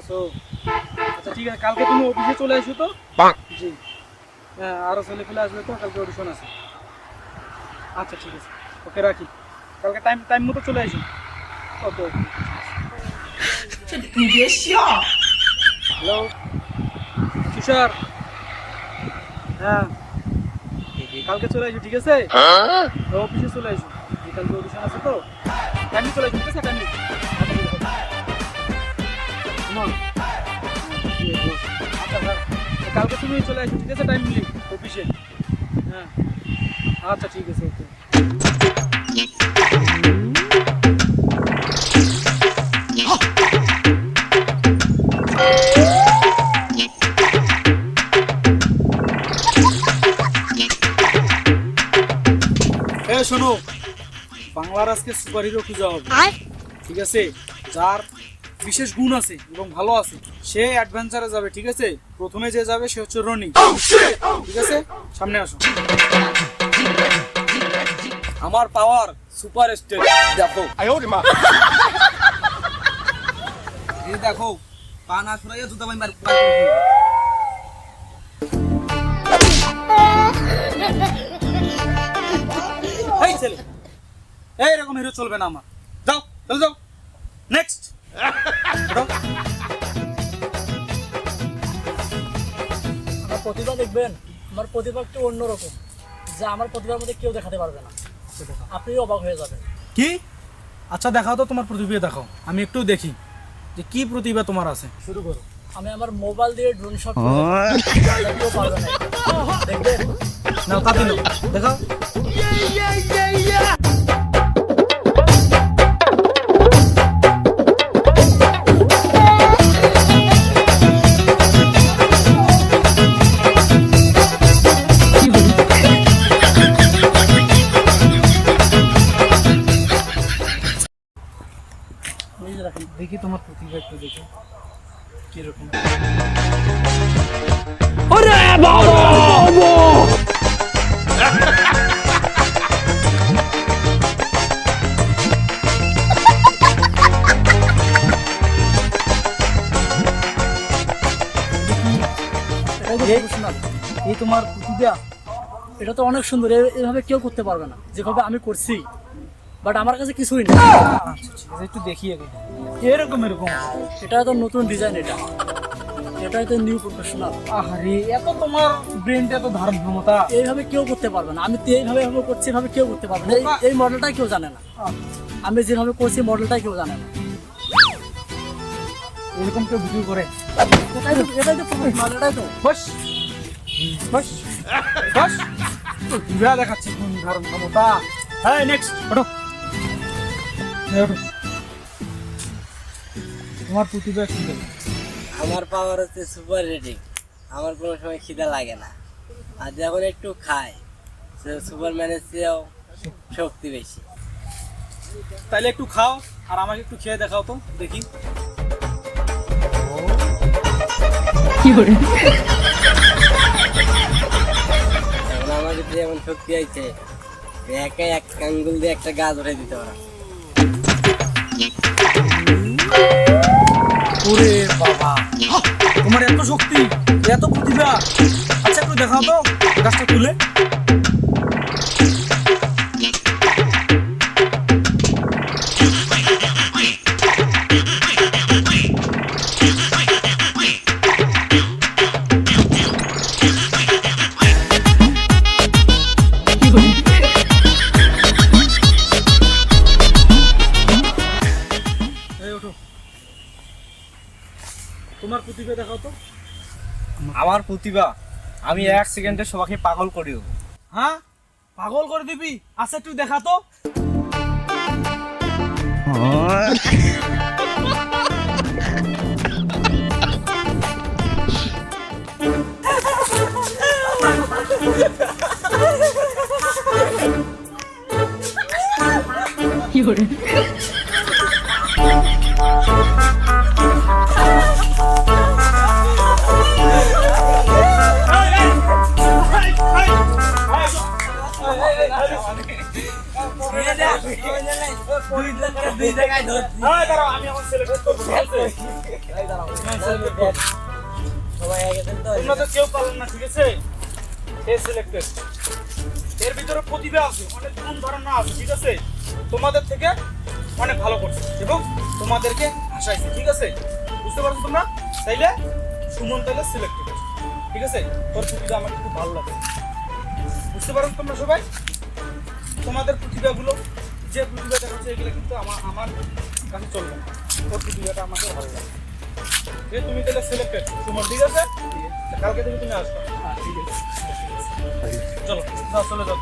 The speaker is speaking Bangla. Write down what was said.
আছো? আচ্ছা ঠিক আছে, কালকে তুমি অফিসে চলে এসো তো। জি হ্যাঁ, আরো ছেলে ফেলে আসবে তো, কালকে অডিশন আছে। আচ্ছা ঠিক আছে, ওকে রাখি। কালকে টাইম টাইম মতো চলে আসো। ওকে ওকে। হ্যালো তুষার, হ্যাঁ কালকে চলে আসো ঠিক আছে? অফিসে চলে আসো, কালকে অডিশন আছে তো, টাইম চলে আসো ঠিক আছে? টাইম আচ্ছা হ্যাঁ, কালকে তুমি চলে আসো ঠিক আছে? টাইম মিলি অফিসে। হ্যাঁ আচ্ছা ঠিক আছে, ওকে। শোনো, বাংলার আজকে সুপার হিরো খুঁজা হবে, ঠিক আছে? যার বিশেষ গুণ আছে এবং ভালো আছে সে অ্যাডভেঞ্চারে যাবে, ঠিক আছে? প্রথমে যে যাবে সে হচ্ছে রনি, ঠিক আছে? সামনে আসো। আমার পাওয়ার সুপার স্টেট দেখো। এই দেখো, পা না ছড়াইয়া জুতা বাই মার করে ফেলবো। এই ছেলে, এইরকম হিরো চলবে না আমার। যাও চলে যাও, নেক্সট। আমার প্রতিভা দেখবেন, আমার প্রতিভা একটু অন্যরকম, যা আমার প্রতিভার মধ্যে কেউ দেখাতে পারবে না। আপনিও অবাক হয়ে যাবেন। কি? আচ্ছা দেখাও তো তোমার প্রতিভা, দেখাও, আমি একটু দেখি যে কি প্রতিভা তোমার আছে। শুরু করো। আমি আমার মোবাইল দিয়ে ড্রোন শট কেউ পারবে না, দেখবেন? নাও তাতে নাও, দেখাও। দেখি তোমার প্রতিভা একটু দেখি কিরকম। এই তোমার প্রতিভা, এটা তো অনেক সুন্দর, এভাবে কেউ করতে পারবে না যেভাবে আমি করছি, বাট আমার কাছে কিছুই নেই। আচ্ছা ঠিক আছে, একটু দেখি আগে। এরকম এরকম, এটা তো নতুন ডিজাইন, এটাই তো নিউ প্রফেশনাল। আরে এত তোমার ব্রেনটা এত ধারণ ক্ষমতা, এইভাবে কেউ করতে পারবে না। আমি তো এইভাবে করছি, এভাবে কেউ করতে পারবে না। এই মডেলটাই কেউ জানে না, আমি যেভাবে করছি মডেলটাই কেউ জানে না। এরকম কেউ ভিডিও করে? এটাই তো প্রফেশনাল, এটাই তো। বস বস বস, তো দিবা দেখাচ্ছি কোন ধারণ ক্ষমতা। হ্যাঁ নেক্সট, ওঠো ওঠো। তোমার প্রতিভা কি? আমার পাওয়ার হচ্ছে সুপার রেটিং। আমার কোনো সময় খিদা লাগে না, আর যখন একটু খাই সুপারম্যানের চেয়েও শক্তি বেশি। তাইলে একটু খাও আর আমাকে একটু খেয়ে দেখাও তো দেখি। এখন আমার ভিতরে এমন শক্তি আছে, একাই এক আঙ্গুল দিয়ে একটা গাছ উঠে দিতে পারা। ওরে বাবা, তোমার এত শক্তি, এত প্রতিভা! আচ্ছা একটু দেখাও তো গাছটা তুলে। তোমার প্রতিভা দেখাও তো। আমার প্রতিভা, আমি 1 সেকেন্ডে সবাইকে পাগল করি দেব। হ্যাঁ পাগল করে দিবি? আচ্ছা একটু দেখা তো। কি করে? আমি আমার ছেলে সবাই হয়ে গেছেন তো তোমরা তো কেউ পারলেন না, ঠিক আছে? এ সিলেক্টেড। এর ভিতরে প্রতিভা আছে, অনেক গুণ ধারণা আছে, ঠিক আছে? তোমাদের থেকে অনেক ভালো করছে এবং তোমাদেরকে হাসাইছে, ঠিক আছে? বুঝতে পারছো তোমরা? তাইলে সুমন তাইলে সিলেক্টেড, ঠিক আছে? তোর প্রতিভা আমাকে খুব ভালো লাগে। বুঝতে পারছো তোমরা সবাই? তোমাদের প্রতিভাগুলো, যে প্রতিভা দেখাচ্ছে এগুলো কিন্তু আমার কাছে চলবে না। ওর প্রতিভাটা আমাকে ভালো লাগে। যে তুমি তাহলে সিলেক্টেড সুমন, ঠিক আছে? কালকে থেকে তুমি আসবে। চলো, চলে যাও।